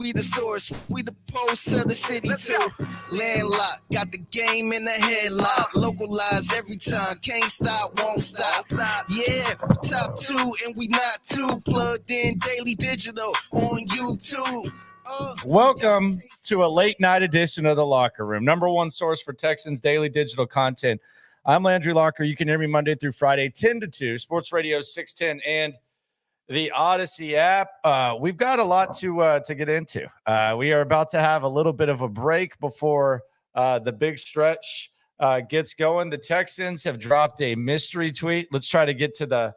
We the source, we the pulse of the city too. Landlocked, got the game in the headlock. Localized every time, can't stop, won't stop. Yeah, top two and we not too. Plugged in daily digital on YouTube. Welcome to a late night edition of The Locker Room, number one source for Texans daily digital content. I'm Landry Locker. You can hear me Monday through Friday, 10 to 2, Sports Radio 610 and the Odyssey app. We've got a lot to get into. We are about to have a little bit of a break before the big stretch gets going. The Texans have dropped a mystery tweet. Let's try to get to the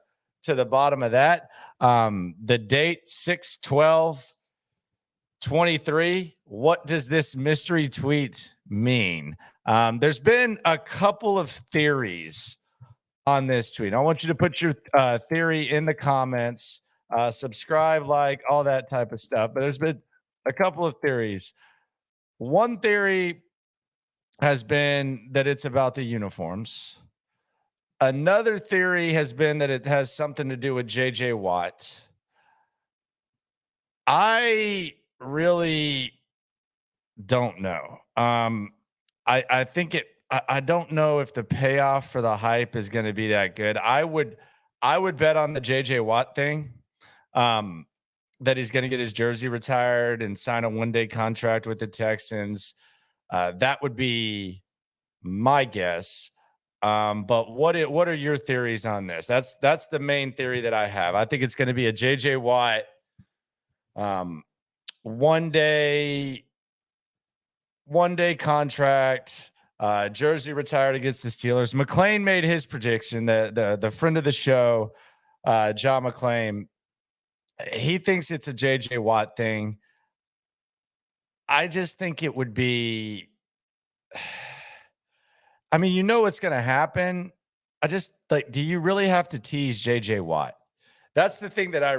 bottom of that. The date 6/12/23. What does this mystery tweet mean? There's been a couple of theories on this tweet. I want you to put your theory in the comments. Subscribe, like, all that type of stuff. But there's been a couple of theories. One theory has been that it's about the uniforms. Another theory has been that it has something to do with JJ Watt. I really don't know. I think I don't know if the payoff for the hype is going to be that good. I would bet on the JJ Watt thing. That he's going to get his jersey retired and sign a one-day contract with the Texans. That would be my guess. But what are your theories on this? That's the main theory that I have. I think it's going to be a JJ Watt one day contract, jersey retired against the Steelers. McClain made his prediction. The friend of the show, John McClain, he thinks it's a JJ Watt thing. I just think it would be, I mean, you know what's going to happen. I just do you really have to tease JJ Watt? That's the thing that I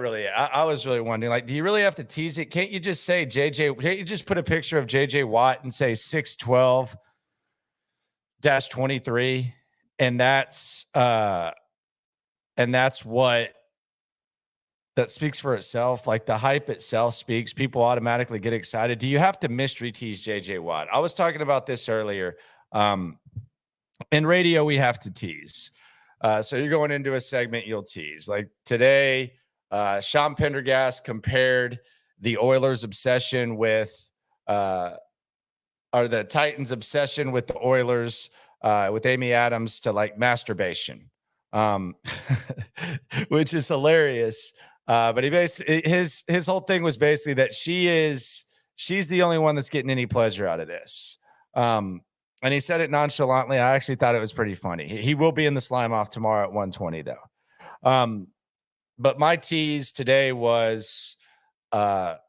was really wondering. Like, do you really have to tease it? Can't you just say JJ? Can't you just put a picture of JJ Watt and say 6/12/23, and that's what that speaks for itself. Like, the hype itself speaks. People automatically get excited. Do you have to mystery tease JJ Watt? I was talking about this earlier. In radio, we have to tease. So you're going into a segment, you'll tease. Like today, Sean Pendergast compared the Oilers' obsession with, or the Titans' obsession with the Oilers, with Amy Adams, to like masturbation, which is hilarious. But he basically, his whole thing was basically that she's the only one that's getting any pleasure out of this. And he said it nonchalantly. I actually thought it was pretty funny. He will be in the Slime Off tomorrow at 1:20 though. But my tease today was the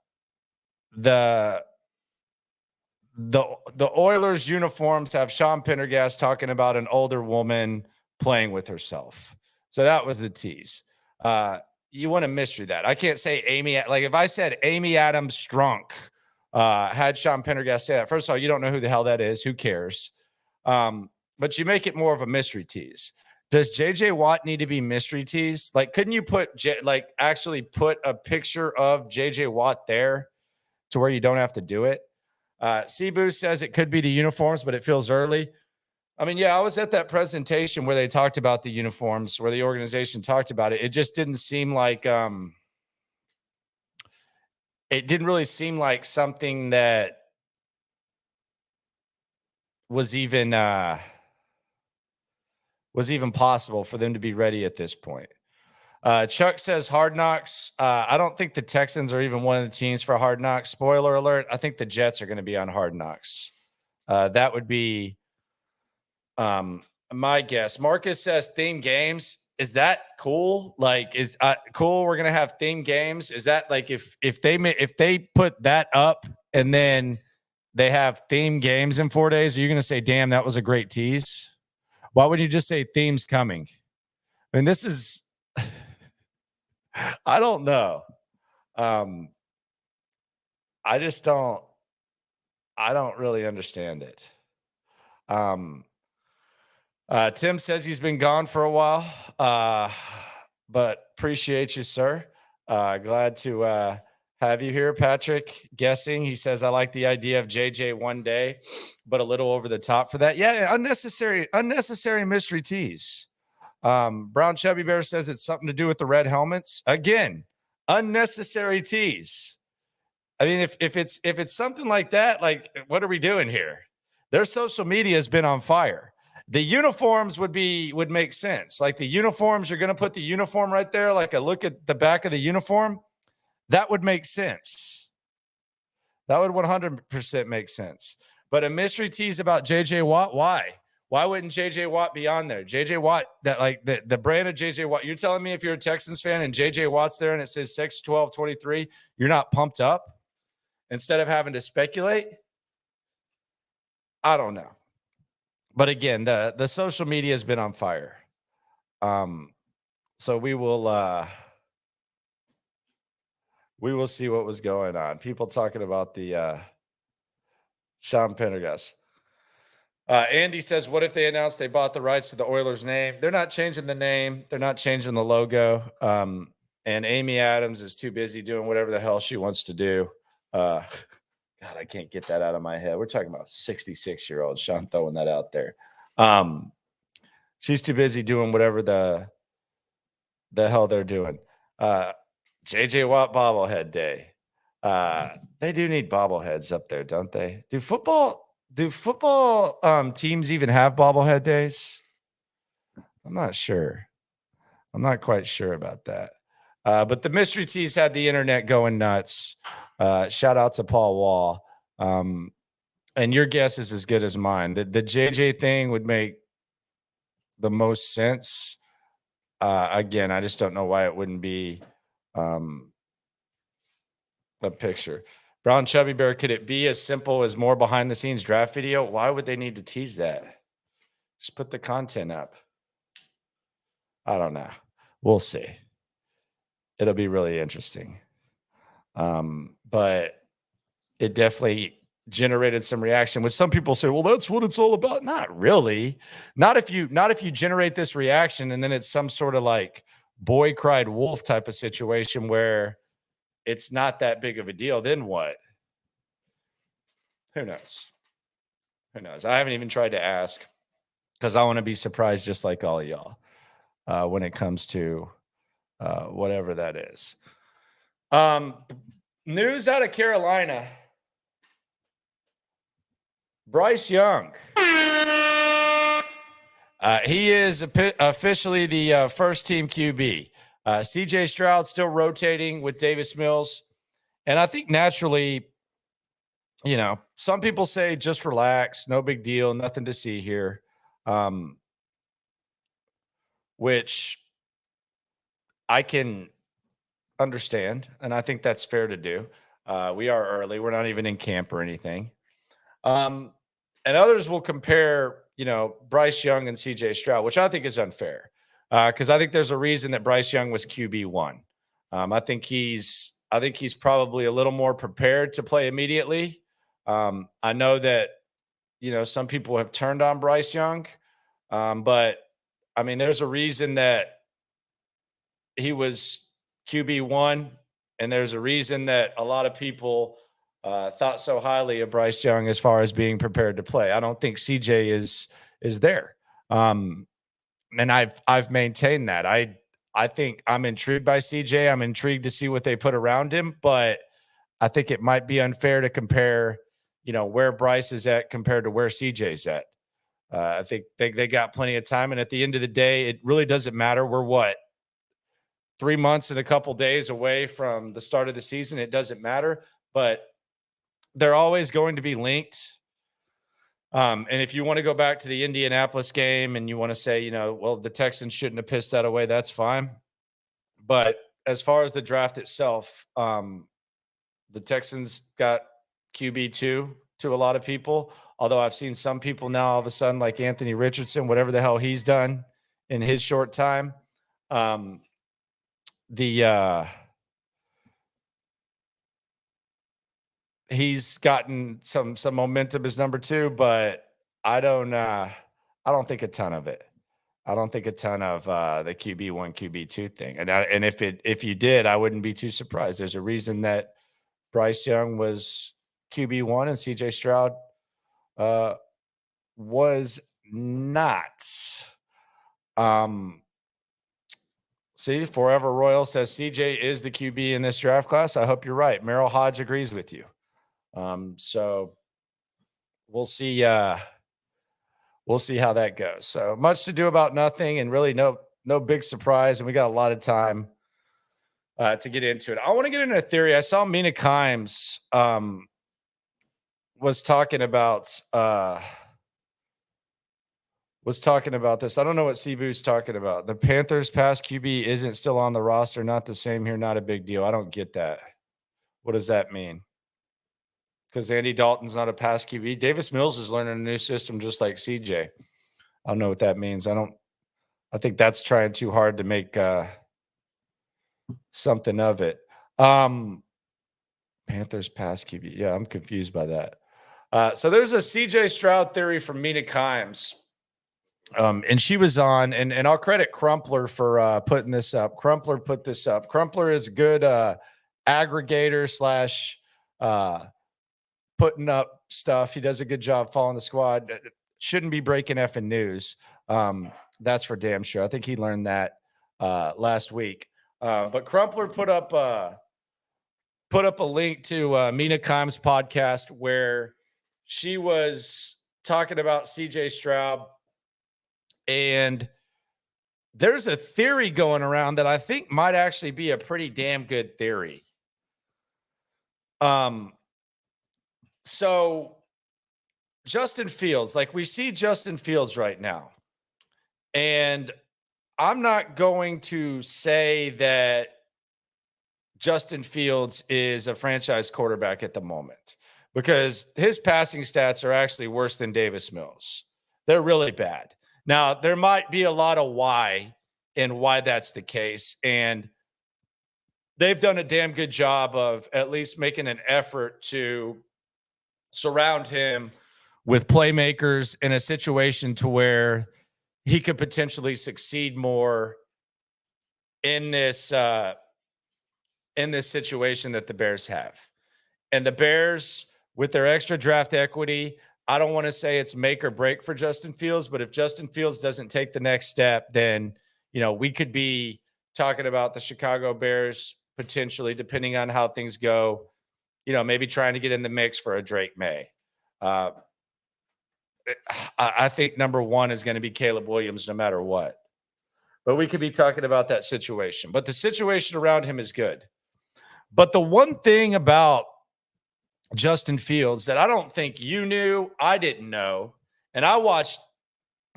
Oilers uniforms have Sean Pendergast talking about an older woman playing with herself. So that was the tease. You want to mystery that. I can't say Amy. Like if I said Amy Adams Strunk, had Sean Pendergast say that. First of all, you don't know who the hell that is. Who cares? But you make it more of a mystery tease. Does JJ Watt need to be mystery teased? Like, couldn't you actually put a picture of JJ Watt there to where you don't have to do it? Cebu says it could be the uniforms, but it feels early. I mean, yeah, I was at that presentation where they talked about the uniforms, where the organization talked about it. It just didn't seem like, it didn't really seem like something that was even possible for them to be ready at this point. Chuck says Hard Knocks. I don't think the Texans are even one of the teams for Hard Knocks. Spoiler alert, I think the Jets are going to be on Hard Knocks. That would be my guess. Marcus says theme games. Is that cool? Like, is cool? We're gonna have theme games. Is that like if they put that up and then they have theme games in 4 days? Are you gonna say, "Damn, that was a great tease"? Why would you just say themes coming? I mean, this is I don't know. I just don't. I don't really understand it. Tim says he's been gone for a while, but appreciate you, sir. Glad to have you here, Patrick, guessing. He says, I like the idea of JJ one day, but a little over the top for that. Yeah, unnecessary mystery tease. Brown Chubby Bear says it's something to do with the red helmets. Again, unnecessary tease. I mean, if it's something like that, like, what are we doing here? Their social media has been on fire. The uniforms would make sense. Like the uniforms, you're going to put the uniform right there, like a look at the back of the uniform. That would make sense. That would 100% make sense. But a mystery tease about JJ Watt, why? Why wouldn't JJ Watt be on there? JJ Watt, that like the brand of JJ Watt. You're telling me if you're a Texans fan and JJ Watt's there and it says 6, 12, 23, you're not pumped up instead of having to speculate? I don't know. But again, the social media has been on fire. So we will see what was going on. People talking about the Sean Pendergast. Andy says, what if they announced they bought the rights to the Oilers name? They're not changing the name. They're not changing the logo. And Amy Adams is too busy doing whatever the hell she wants to do. God, I can't get that out of my head. We're talking about 66-year-old Sean throwing that out there. She's too busy doing whatever the hell they're doing. JJ Watt bobblehead day. They do need bobbleheads up there, don't they? Do football teams even have bobblehead days? I'm not sure. I'm not quite sure about that. But the mystery tease had the internet going nuts. Shout out to Paul Wall. And your guess is as good as mine. The JJ thing would make the most sense. Again, I just don't know why it wouldn't be a picture. Brown Chubby Bear, could it be as simple as more behind the scenes draft video? Why would they need to tease that? Just put the content up. I don't know. We'll see. It'll be really interesting. But it definitely generated some reaction, which some people say, well, that's what it's all about. Not really. Not if you generate this reaction and then it's some sort of like boy cried wolf type of situation where it's not that big of a deal. Then what? Who knows? Who knows? I haven't even tried to ask because I want to be surprised just like all of y'all when it comes to whatever that is. News out of Carolina. Bryce Young. He is officially the first team QB. CJ Stroud still rotating with Davis Mills. And I think naturally, some people say just relax, no big deal, nothing to see here. Which I can understand, and I think that's fair to do. We are early. We're not even in camp or anything. And others will compare, Bryce Young and CJ Stroud, which I think is unfair because I think there's a reason that Bryce Young was QB1. I think he's probably a little more prepared to play immediately. I know that, some people have turned on Bryce Young, but I mean, there's a reason that he was QB1, and there's a reason that a lot of people thought so highly of Bryce Young as far as being prepared to play. I don't think CJ is there. And I've maintained that. I think I'm intrigued by CJ. I'm intrigued to see what they put around him, but I think it might be unfair to compare, where Bryce is at compared to where CJ's at. I think they got plenty of time. And at the end of the day, it really doesn't matter. We're 3 months and a couple days away from the start of the season. It doesn't matter, but they're always going to be linked. And if you want to go back to the Indianapolis game and you want to say, well, the Texans shouldn't have pissed that away, that's fine. But as far as the draft itself, the Texans got QB2 to a lot of people, although I've seen some people now all of a sudden like Anthony Richardson, whatever the hell he's done in his short time. He's gotten some momentum as number 2, but I don't think a ton of it. I don't think a ton of the QB1, QB2 thing. And if you did, I wouldn't be too surprised. There's a reason that Bryce Young was QB1 and CJ Stroud was not. See, Forever Royal says CJ is the QB in this draft class. I hope you're right. Merrill Hodge agrees with you. So we'll see. We'll see how that goes. So much to do about nothing, and really no big surprise. And we got a lot of time to get into it. I want to get into a theory. I saw Mina Kimes was talking about this. I don't know what Cebu's talking about. The Panthers' past QB isn't still on the roster. Not the same here. Not a big deal. I don't get that. What does that mean? Because Andy Dalton's not a past QB. Davis Mills is learning a new system just like CJ. I don't know what that means. I think that's trying too hard to make something of it. Panthers past QB. Yeah, I'm confused by that. So there's a CJ Stroud theory from Mina Kimes. And she was on, and I'll credit Crumpler for putting this up. Crumpler put this up. Crumpler is a good aggregator / putting up stuff. He does a good job following the squad. Shouldn't be breaking effing news. That's for damn sure. I think he learned that last week. But Crumpler put up a link to Mina Kimes' podcast where she was talking about CJ Stroud. And there's a theory going around that I think might actually be a pretty damn good theory. So Justin Fields, like we see Justin Fields right now. And I'm not going to say that Justin Fields is a franchise quarterback at the moment because his passing stats are actually worse than Davis Mills. They're really bad. Now, there might be a lot of why that's the case. And they've done a damn good job of at least making an effort to surround him with playmakers in a situation to where he could potentially succeed more in this situation that the Bears have. And the Bears, with their extra draft equity, I don't want to say it's make or break for Justin Fields, but if Justin Fields doesn't take the next step, then, we could be talking about the Chicago Bears potentially, depending on how things go, maybe trying to get in the mix for a Drake May. I think number one is going to be Caleb Williams no matter what. But we could be talking about that situation. But the situation around him is good. But the one thing about Justin Fields that I don't think you knew, I didn't know, and I watched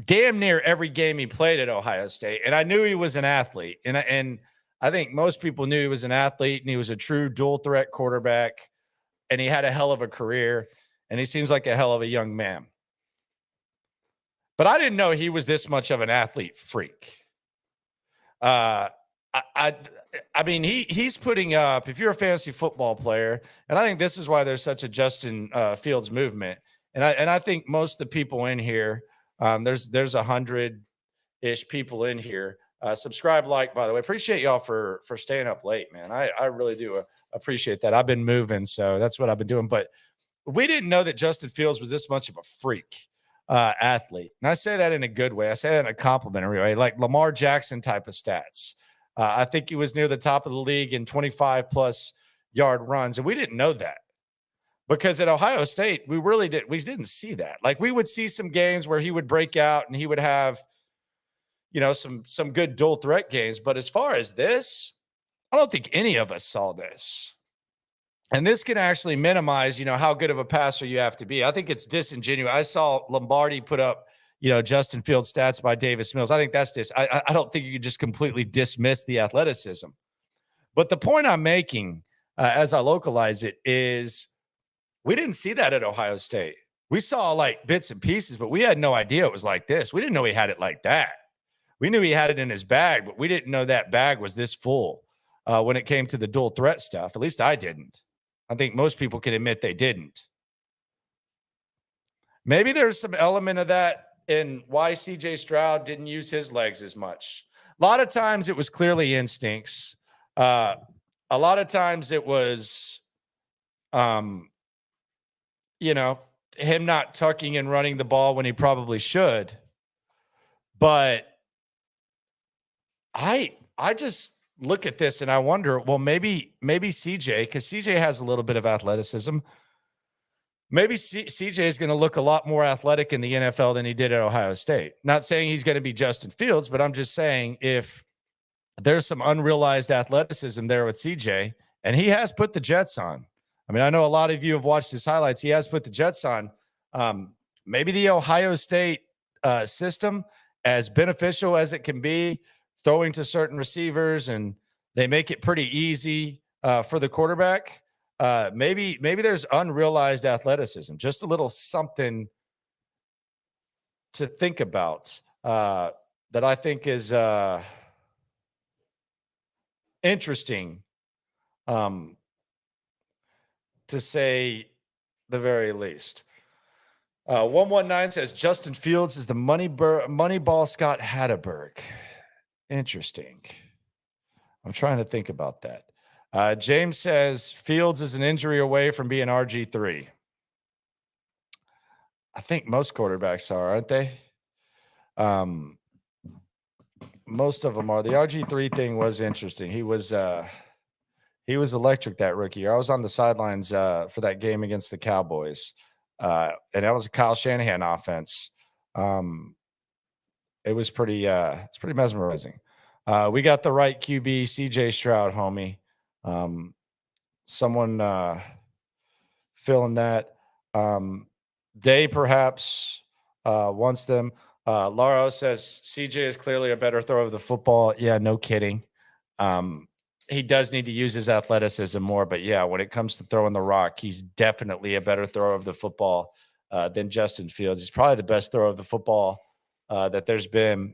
damn near every game he played at Ohio State, and I knew he was an athlete, and I think most people knew he was an athlete, and he was a true dual threat quarterback, and he had a hell of a career, and he seems like a hell of a young man. But I didn't know he was this much of an athlete freak. I mean, he's putting up, if you're a fantasy football player, and I think this is why there's such a Justin Fields movement. And I think most of the people in here, there's 100-ish people in here. Subscribe, like, by the way. Appreciate y'all for staying up late, man. I really do appreciate that. I've been moving, so that's what I've been doing. But we didn't know that Justin Fields was this much of a freak athlete. And I say that in a good way. I say that in a complimentary way, like Lamar Jackson type of stats. I think he was near the top of the league in 25-plus yard runs, and we didn't know that because at Ohio State, we didn't see that. Like, we would see some games where he would break out and he would have, some good dual threat games. But as far as this, I don't think any of us saw this. And this can actually minimize, how good of a passer you have to be. I think it's disingenuous. I saw Lombardi put up, Justin Fields stats by Davis Mills. I think that's I don't think you could just completely dismiss the athleticism. But the point I'm making as I localize it is we didn't see that at Ohio State. We saw like bits and pieces, but we had no idea it was like this. We didn't know he had it like that. We knew he had it in his bag, but we didn't know that bag was this full when it came to the dual threat stuff. At least I didn't. I think most people can admit they didn't. Maybe there's some element of that in why CJ Stroud didn't use his legs as much. A lot of times it was clearly instincts. A lot of times it was You know, him not tucking and running the ball when he probably should. But I just look at this and I wonder, well, maybe CJ, because CJ has a little bit of athleticism. Maybe CJ is going to look a lot more athletic in the NFL than he did at Ohio State. Not saying he's going to be Justin Fields, but I'm just saying if there's some unrealized athleticism there with CJ, and he has put the Jets on. I mean, I know a lot of you have watched his highlights. He has put the Jets on. Maybe the Ohio State system, as beneficial as it can be, throwing to certain receivers, and they make it pretty easy for the quarterback. Maybe there's unrealized athleticism, just a little something to think about that I think is interesting, to say the very least. 119 says Justin Fields is the Moneyball Scott Hatterberg. Interesting. I'm trying to think about that. James says Fields is an injury away from being RG3. I think most quarterbacks are, aren't they? Most of them are. The RG3 thing was interesting. He was electric that rookie year. I was on the sidelines for that game against the Cowboys, and that was a Kyle Shanahan offense. It was it's pretty mesmerizing. We got the right QB, CJ Stroud, homie. Someone filling that. Day perhaps wants them. Laro says CJ is clearly a better thrower of the football. Yeah, no kidding. He does need to use his athleticism more, but yeah, when it comes to throwing the rock, he's definitely a better thrower of the football than Justin Fields. He's probably the best thrower of the football that there's been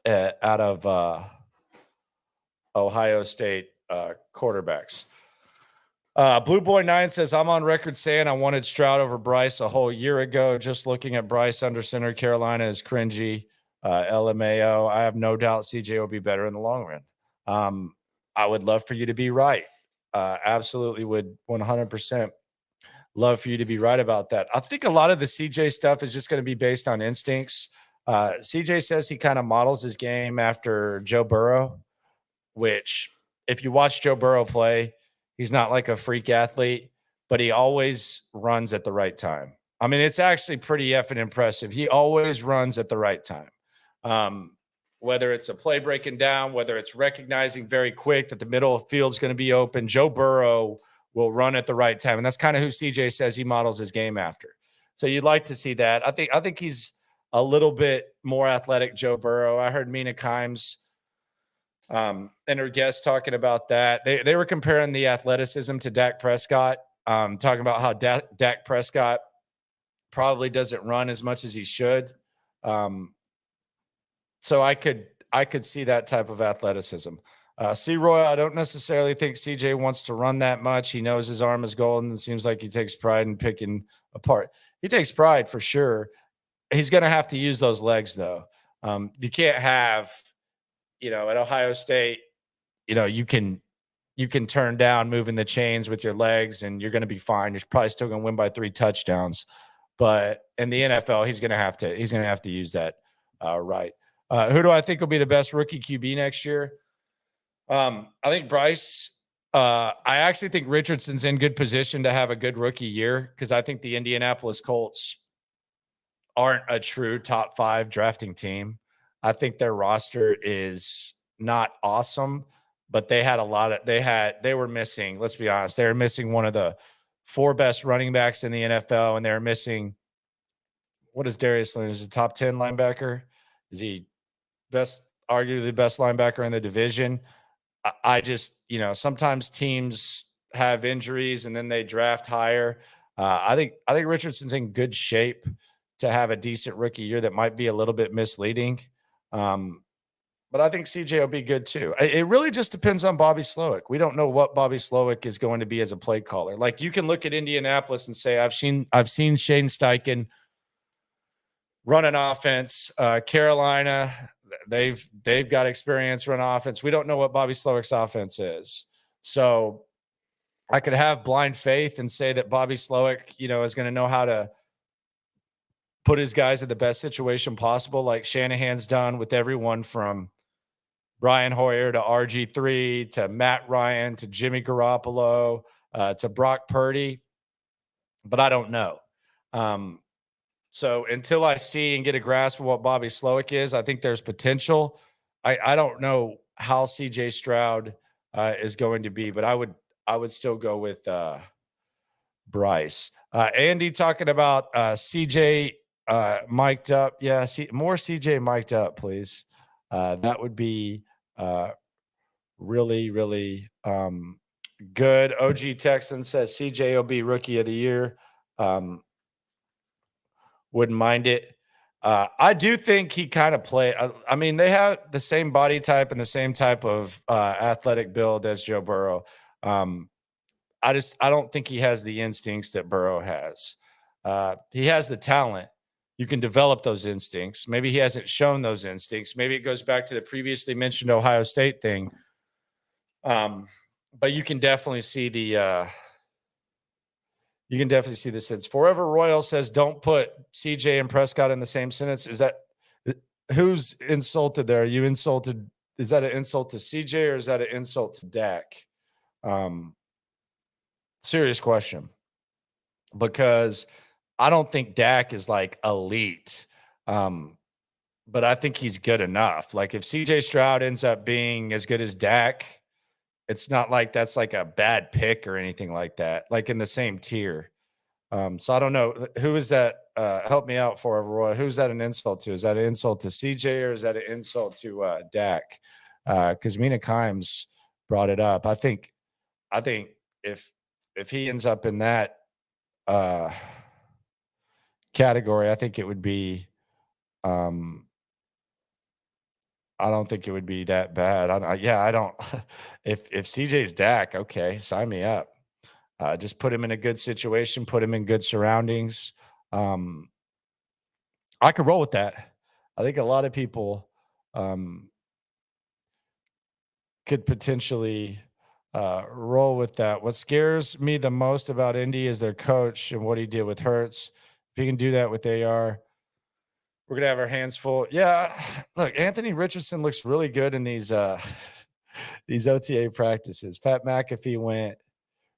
out of Ohio State quarterbacks. Blue Boy 9 says, I'm on record saying I wanted Stroud over Bryce a whole year ago. Just looking at Bryce under center Carolina is cringy. LMAO. I have no doubt CJ will be better in the long run. I would love for you to be right. Absolutely would 100% love for you to be right about that. I think a lot of the CJ stuff is just going to be based on instincts. CJ says he kind of models his game after Joe Burrow, which if you watch Joe Burrow play, he's not like a freak athlete, but he always runs at the right time. I mean, it's actually pretty effing impressive. He always runs at the right time. Whether it's a play breaking down, whether it's recognizing very quick that the middle of the field is going to be open, Joe Burrow will run at the right time. And that's kind of who CJ says he models his game after. So you'd like to see that. I think he's a little bit more athletic, Joe Burrow. I heard Mina Kimes and her guest talking about that. They were comparing the athleticism to Dak Prescott, talking about how Dak Prescott probably doesn't run as much as he should. So I could see that type of athleticism. C. Roy, I don't necessarily think CJ wants to run that much. He knows his arm is golden. It seems like he takes pride in picking apart. He takes pride for sure. He's going to have to use those legs, though. You can't have, at Ohio State, you can turn down moving the chains with your legs and you're going to be fine. You're probably still going to win by 3 touchdowns. But in the NFL, he's going to have to use that right. Who do I think will be the best rookie QB next year? I think Bryce. I actually think Richardson's in good position to have a good rookie year because I think the Indianapolis Colts aren't a true top 5 drafting team. I think their roster is not awesome, but they were missing, let's be honest, they were missing one of the 4 best running backs in the NFL, and they're missing, what is Darius Leonard? Is he top 10 linebacker? Is he arguably the best linebacker in the division? I just, sometimes teams have injuries and then they draft higher. I think Richardson's in good shape to have a decent rookie year that might be a little bit misleading. But I think CJ will be good too. It really just depends on Bobby Slowick. We don't know what Bobby Slowick is going to be as a play caller. Like you can look at Indianapolis and say, I've seen Shane Steichen run an offense. Carolina, they've got experience run offense. We don't know what Bobby Slowick's offense is. So I could have blind faith and say that Bobby Slowick, is going to know how to put his guys in the best situation possible, like Shanahan's done with everyone from Brian Hoyer to RG3 to Matt Ryan to Jimmy Garoppolo to Brock Purdy. But I don't know. So until I see and get a grasp of what Bobby Slowick is, I think there's potential. I don't know how CJ Stroud is going to be, but I would still go with Bryce. Andy talking about CJ mic'd up. Yeah, more CJ mic'd up, please. That would be really, really good. OG Texan says CJ will be rookie of the year. Wouldn't mind it. I do think he kind of I mean, they have the same body type and the same type of athletic build as Joe Burrow. I don't think he has the instincts that Burrow has. He has the talent. You can develop those instincts. Maybe he hasn't shown those instincts. Maybe it goes back to the previously mentioned Ohio State thing. But you can definitely see the sense. Forever Royal says, don't put CJ and Prescott in the same sentence. Is that who's insulted there? Are you insulted? Is that an insult to CJ or is that an insult to Dak? Serious question. Because I don't think Dak is like elite. But I think he's good enough. Like if CJ Stroud ends up being as good as Dak, it's not like that's like a bad pick or anything like that, like in the same tier. So I don't know. Who is that? Help me out, Forever Roy. Who's that an insult to? Is that an insult to CJ or is that an insult to Dak? Because Mina Kimes brought it up. I think if he ends up in that category, I think it would be I don't think it would be that bad. I don't. If CJ's Dak, okay, sign me up. Just put him in a good situation, put him in good surroundings. I could roll with that. I think a lot of people could potentially roll with that. What scares me the most about Indy is their coach and what he did with Hurts. If he can do that with AR, we're gonna have our hands full. Yeah, look, Anthony Richardson looks really good in these OTA practices. Pat McAfee went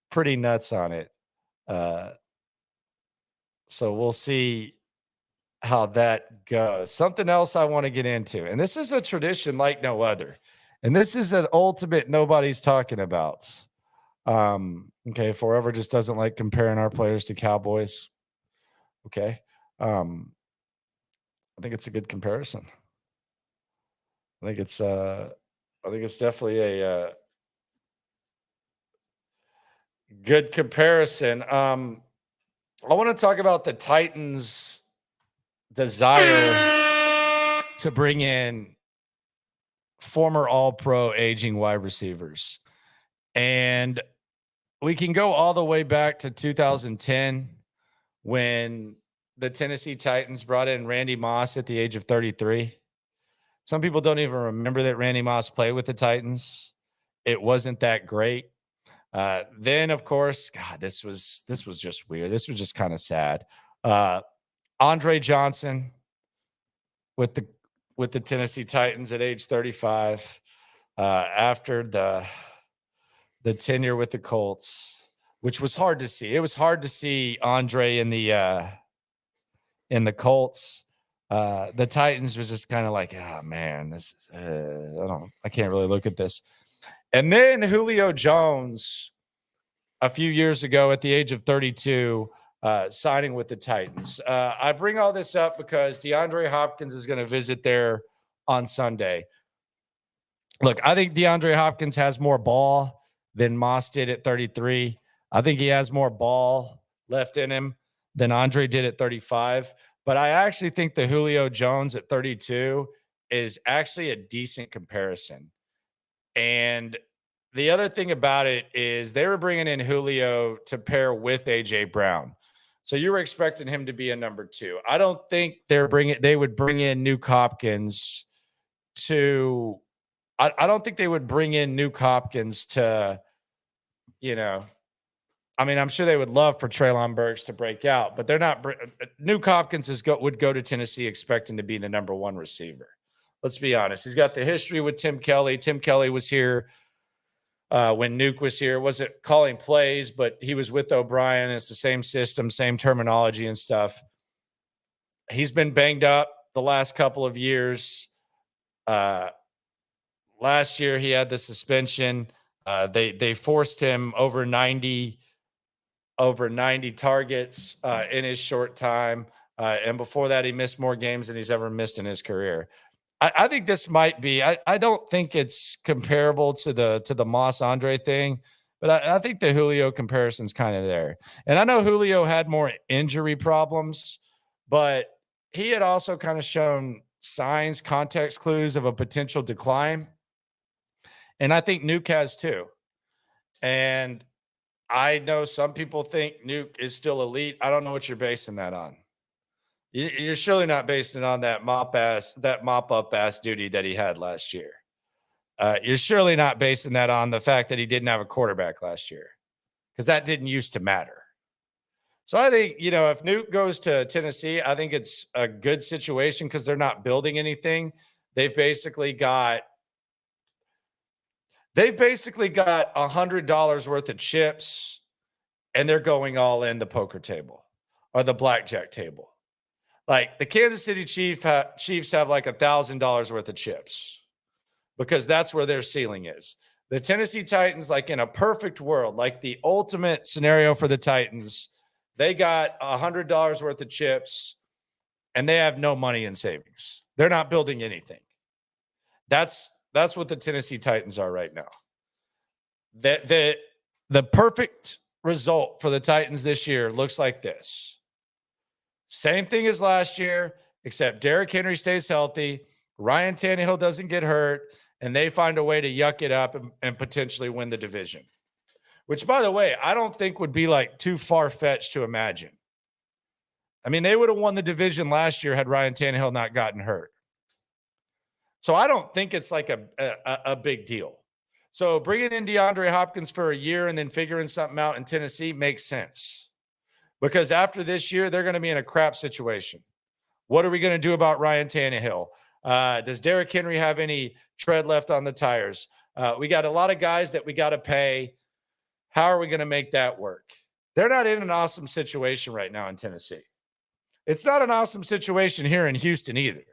pretty nuts on it. So we'll see how that goes. Something else I want to get into, and this is a tradition like no other, and this is an ultimate nobody's talking about. Okay, Forever just doesn't like comparing our players to Cowboys. Okay. I think it's a good comparison. I think it's definitely a good comparison. I want to talk about the Titans' desire to bring in former All-Pro aging wide receivers. And we can go all the way back to 2010 when the Tennessee Titans brought in Randy Moss at the age of 33. Some people don't even remember that Randy Moss played with the Titans. It wasn't that great. Then, of course, God, this was just weird. This was just kind of sad. Andre Johnson with the Tennessee Titans at age 35 after the tenure with the Colts, which was hard to see. It was hard to see Andre in the Colts. The Titans was just kind of like, oh man, this I can't really look at this. And then Julio Jones a few years ago at the age of 32 signing with the Titans. I bring all this up because DeAndre Hopkins is going to visit there on Sunday. Look, I think DeAndre Hopkins has more ball than Moss did at 33. I think he has more ball left in him than Andre did at 35. But I actually think the Julio Jones at 32 is actually a decent comparison. And the other thing about it is they were bringing in Julio to pair with A.J. Brown. So you were expecting him to be a number 2. I don't think they would bring in Nuke Hopkins to – I don't think they would bring in Nuke Hopkins to, I mean, I'm sure they would love for Treylon Burks to break out, but they're not. Nuke Hopkins would go to Tennessee expecting to be the number one receiver. Let's be honest. He's got the history with Tim Kelly. Tim Kelly was here when Nuke was here. Wasn't calling plays, but he was with O'Brien. It's the same system, same terminology and stuff. He's been banged up the last couple of years. Last year, he had the suspension. They forced him over 90 targets in his short time. And before that, he missed more games than he's ever missed in his career. I think this might be, I don't think it's comparable to the Moss Andre thing, but I think the Julio comparison's kind of there. And I know Julio had more injury problems, but he had also kind of shown signs, context clues of a potential decline. And I think Nuke has too. And I know some people think Nuke is still elite. I don't know what you're basing that on. You're surely not basing it on that mop up ass duty that he had last year. You're surely not basing that on the fact that he didn't have a quarterback last year, because that didn't used to matter. So I think, if Nuke goes to Tennessee, I think it's a good situation because they're not building anything. They've basically got $100 worth of chips, and they're going all in the poker table or the blackjack table. Like the Kansas City Chiefs have like $1,000 worth of chips because that's where their ceiling is. The Tennessee Titans, like in a perfect world, like the ultimate scenario for the Titans, they got $100 worth of chips and they have no money in savings. They're not building anything. That's what the Tennessee Titans are right now. The perfect result for the Titans this year looks like this. Same thing as last year, except Derrick Henry stays healthy, Ryan Tannehill doesn't get hurt, and they find a way to yuck it up and potentially win the division. Which, by the way, I don't think would be like too far-fetched to imagine. I mean, they would have won the division last year had Ryan Tannehill not gotten hurt. So I don't think it's like a big deal. So bringing in DeAndre Hopkins for a year and then figuring something out in Tennessee makes sense. Because after this year, they're going to be in a crap situation. What are we going to do about Ryan Tannehill? Does Derrick Henry have any tread left on the tires? We got a lot of guys that we got to pay. How are we going to make that work? They're not in an awesome situation right now in Tennessee. It's not an awesome situation here in Houston either.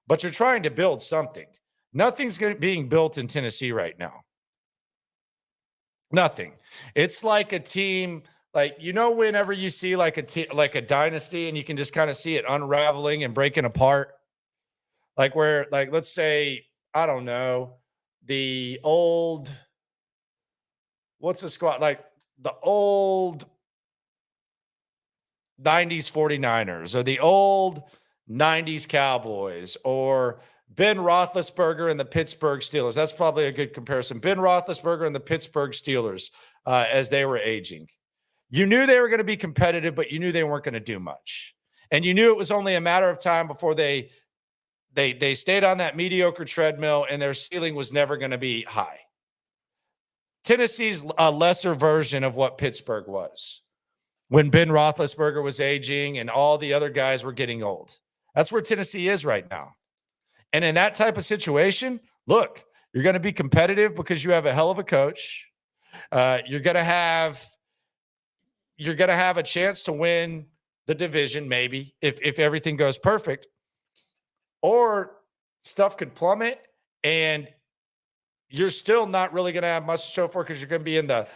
But you're trying to build something. Nothing's being built in Tennessee right now. Nothing. It's like a team, like, whenever you see like a dynasty and you can just kind of see it unraveling and breaking apart, like where, like, let's say, I don't know, the old, what's the squad? Like the old 90s 49ers or the old 90s Cowboys or Ben Roethlisberger and the Pittsburgh Steelers. That's probably a good comparison. Ben Roethlisberger and the Pittsburgh Steelers as they were aging. You knew they were going to be competitive, but you knew they weren't going to do much. And you knew it was only a matter of time before they stayed on that mediocre treadmill and their ceiling was never going to be high. Tennessee's a lesser version of what Pittsburgh was when Ben Roethlisberger was aging and all the other guys were getting old. That's where Tennessee is right now. And in that type of situation, look, you're going to be competitive because you have a hell of a coach. You're going to have a chance to win the division, maybe, if everything goes perfect. Or stuff could plummet, and you're still not really going to have much to show for because you're going to be in the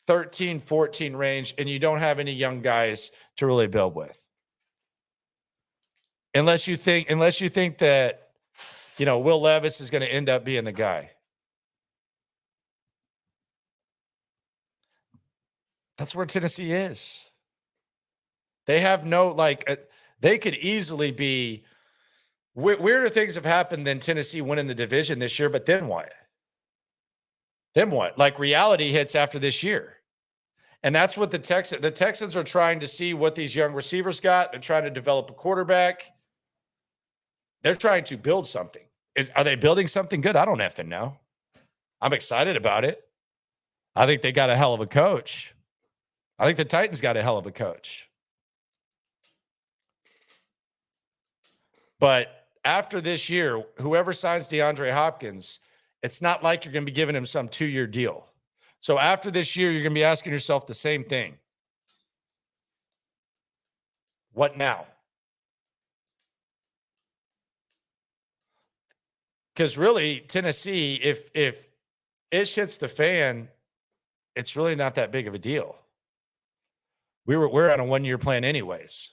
13, 14 range, and you don't have any young guys to really build with. Unless you think that, Will Levis is going to end up being the guy. That's where Tennessee is. They have they could easily be weirder things have happened than Tennessee winning the division this year, but then what? Like reality hits after this year. And that's what the Texans are trying to see what these young receivers got. They're trying to develop a quarterback. They're trying to build something. Are they building something good? I don't effing know. I'm excited about it. I think they got a hell of a coach. I think the Titans got a hell of a coach. But after this year, whoever signs DeAndre Hopkins, it's not like you're going to be giving him some 2-year deal. So after this year, you're going to be asking yourself the same thing. What now? Because really, Tennessee, if ish hits the fan, it's really not that big of a deal. We're on a 1-year plan anyways.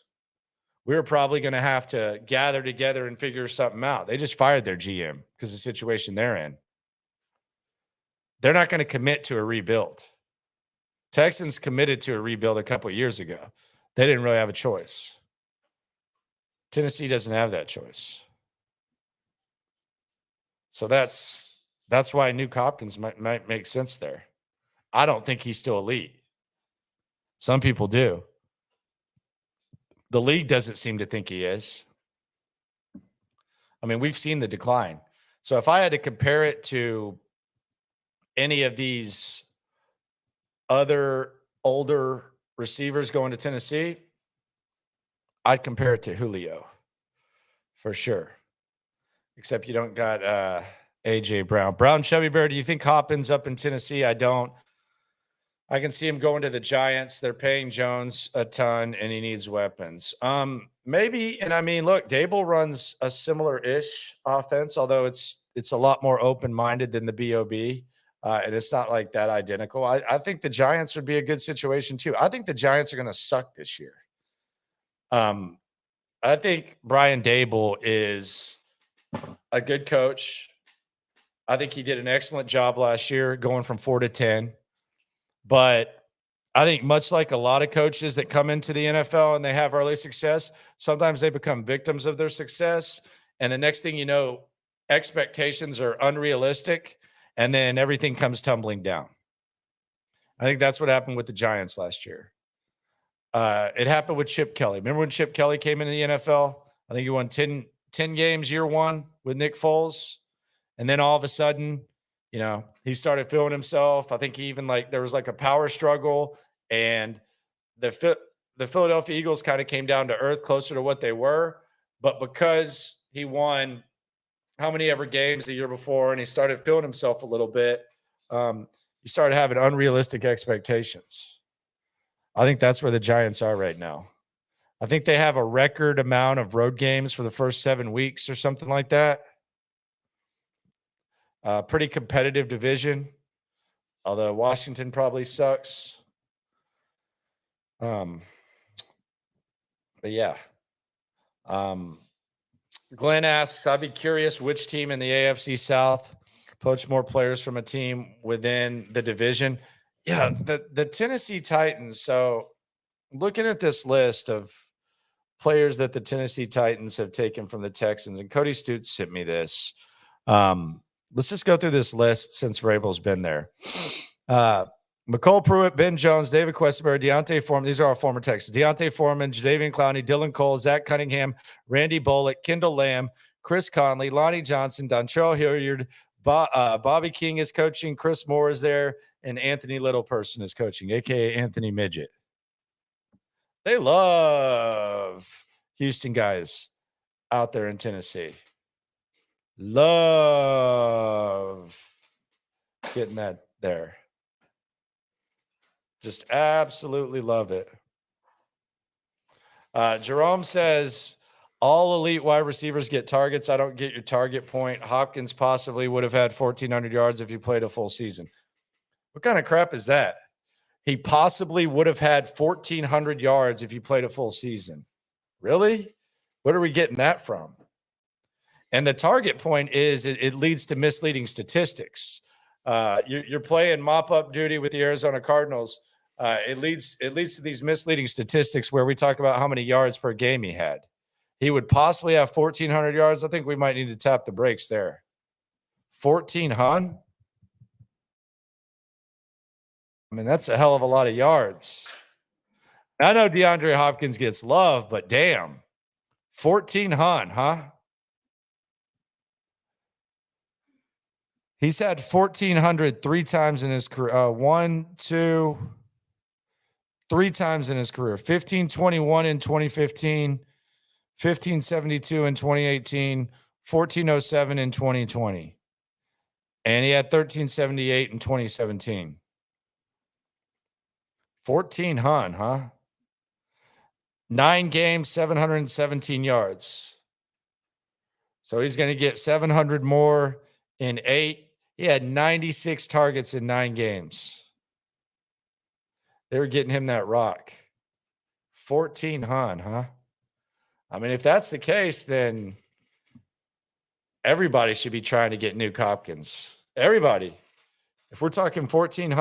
We were probably going to have to gather together and figure something out. They just fired their GM because of the situation they're in. They're not going to commit to a rebuild. Texans committed to a rebuild a couple of years ago. They didn't really have a choice. Tennessee doesn't have that choice. So that's why Nuke Hopkins might make sense there. I don't think he's still elite. Some people do. The league doesn't seem to think he is. I mean, we've seen the decline. So if I had to compare it to any of these other older receivers going to Tennessee, I'd compare it to Julio for sure. Except you don't got A.J. Brown. Brown, Chubby Bear, do you think Hopkins up in Tennessee? I don't. I can see him going to the Giants. They're paying Jones a ton, and he needs weapons. Maybe, and I mean, look, Dable runs a similar-ish offense, although it's a lot more open-minded than the B.O.B., and it's not like that identical. I think the Giants would be a good situation too. I think the Giants are going to suck this year. I think Brian Dable is a good coach. I think he did an excellent job last year going from 4 to 10. But I think much like a lot of coaches that come into the NFL and they have early success, sometimes they become victims of their success. And the next thing you know, expectations are unrealistic, and then everything comes tumbling down. I think that's what happened with the Giants last year. It happened with Chip Kelly. Remember when Chip Kelly came into the NFL? I think he won 10 games year one with Nick Foles. And then all of a sudden, you know, he started feeling himself. I think he even there was a power struggle, and the Philadelphia Eagles kind of came down to earth, closer to what they were. But because he won how many ever games the year before, and he started feeling himself a little bit, he started having unrealistic expectations. I think that's where the Giants are right now. I think they have a record amount of road games for the first 7 weeks or something like that. Pretty competitive division, although Washington probably sucks. But yeah. Glenn asks, I'd be curious which team in the AFC South poached more players from a team within the division. Yeah, the Tennessee Titans. So looking at this list of players that the Tennessee Titans have taken from the Texans, and Cody Stutes sent me this. Let's just go through this list since Vrabel's been there. McCole Pruitt, Ben Jones, David Questenberry, Deontay Foreman. These are our former Texans. Deontay Foreman, Jadeveon Clowney, Dylan Cole, Zach Cunningham, Randy Bullock, Kendall Lamb, Chris Conley, Lonnie Johnson, Dontrell Hilliard, Bobby King is coaching, Chris Moore is there, and Anthony Littleperson is coaching, a.k.a. Anthony Midget. They love Houston guys out there in Tennessee. Love getting that there. Just absolutely love it. Jerome says, all elite wide receivers get targets. I don't get your target point. Hopkins possibly would have had 1,400 yards if he played a full season. What kind of crap is that? He possibly would have had 1,400 yards if he played a full season. Really? What are we getting that from? And the target point is it leads to misleading statistics. You're playing mop-up duty with the Arizona Cardinals. It leads to these misleading statistics where we talk about how many yards per game he had. He would possibly have 1,400 yards. I think we might need to tap the brakes there. 1,400? I mean, that's a hell of a lot of yards. I know DeAndre Hopkins gets love, but damn. 1,400, huh? He's had 1,400 3 times in his career. 1, 2, 3 times in his career. 1521 in 2015, 1572 in 2018, 1407 in 2020. And he had 1378 in 2017. 14 huh? 9 games, 717 yards. So he's going to get 700 more in 8. He had 96 targets in 9 games. They were getting him that rock. 14 huh? I mean, if that's the case, then everybody should be trying to get Nuke Hopkins. Everybody. If we're talking 14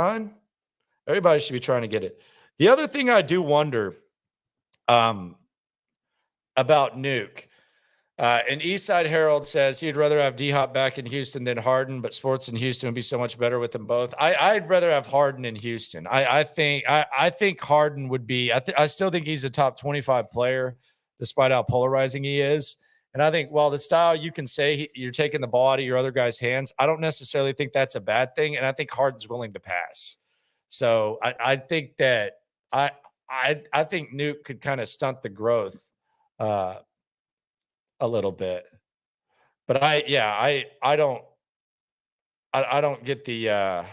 everybody should be trying to get it. The other thing I do wonder about Nuke, and Eastside Herald says he'd rather have D-Hop back in Houston than Harden, but sports in Houston would be so much better with them both. I'd rather have Harden in Houston. I think Harden would be. I still think he's a top 25 player, despite how polarizing he is. And I think, well, the style, you can say you're taking the ball out of your other guy's hands. I don't necessarily think that's a bad thing, and I think Harden's willing to pass. So I think that I think Nuke could kind of stunt the growth a little bit. But I don't get the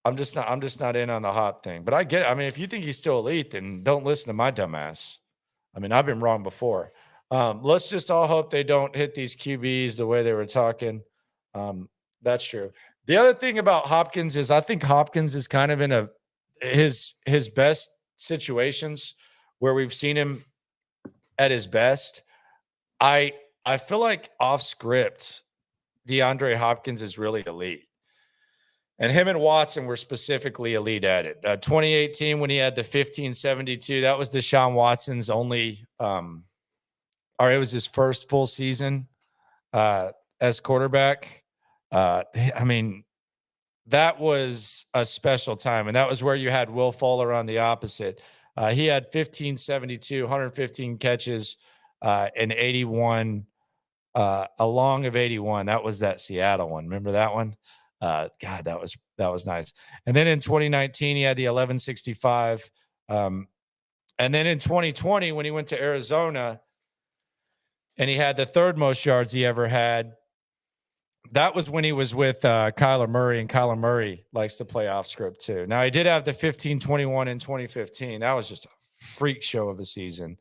I'm just not in on the Hop thing. But I get it. I mean, if you think he's still elite, then don't listen to my dumbass. I mean, I've been wrong before. Let's just all hope they don't hit these QBs the way they were talking. That's true. The other thing about Hopkins is I think Hopkins is kind of in his best situations where we've seen him at his best. I feel like off script, DeAndre Hopkins is really elite. And him and Watson were specifically elite at it. 2018, when he had the 1572, that was Deshaun Watson's only, or it was his first full season as quarterback. I mean, that was a special time. And that was where you had Will Fuller on the opposite. He had 1572, 115 catches, and 81, a long of 81. That was that Seattle one. Remember that one? God, that was nice. And then in 2019, he had the 1165. And then in 2020, when he went to Arizona and he had the 3rd most yards he ever had, that was when he was with Kyler Murray, and Kyler Murray likes to play off script too. Now, he did have the 1521 in 2015. That was just a freak show of a season.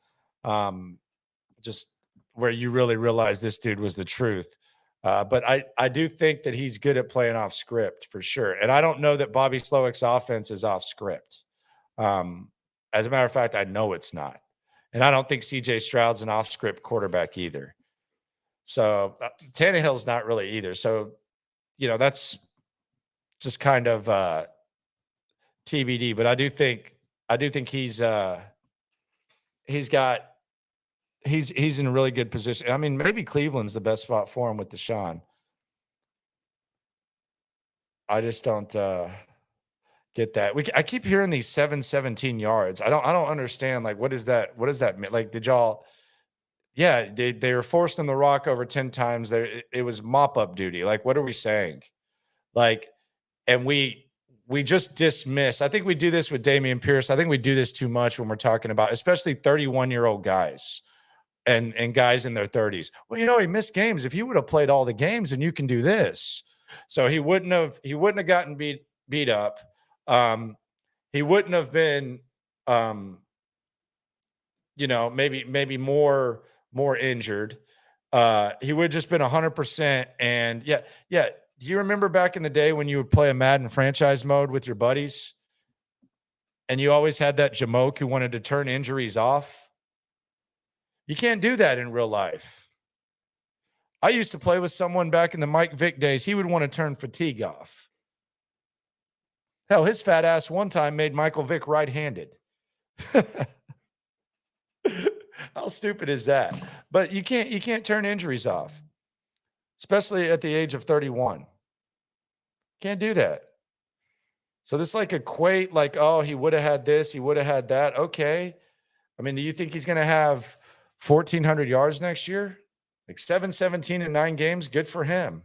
Just where you really realize this dude was the truth. But I do think that he's good at playing off script for sure. And I don't know that Bobby Slowick's offense is off script. As a matter of fact, I know it's not. And I don't think CJ Stroud's an off script quarterback either. So Tannehill's not really either. So, that's just kind of TBD. But I do think he's in a really good position. I mean, maybe Cleveland's the best spot for him with Deshaun. I just don't get that. I keep hearing these 717 yards. I don't understand. Like, what does that mean? Like, did y'all? Yeah, they were forcing the rock over 10 times. It was mop up duty. Like, what are we saying? Like, and we just dismiss. I think we do this with Dameon Pierce. I think we do this too much when we're talking about, especially 31-year-old guys and guys in their 30s. Well, he missed games. If he would have played all the games, then you can do this. So he wouldn't have gotten beat up. He wouldn't have been maybe more injured. He would have just been 100%. And yeah. Do you remember back in the day when you would play a Madden franchise mode with your buddies and you always had that Jamoke who wanted to turn injuries off? You can't do that in real life. I used to play with someone back in the Mike Vick days. He would want to turn fatigue off. Hell, his fat ass one time made Michael Vick right-handed. How stupid is that? But you can't turn injuries off, especially at the age of 31. Can't do that. So this equate oh, he would have had this, he would have had that. Okay. I mean, do you think he's going to have 1,400 yards next year? Like 717 in 9 games? Good for him.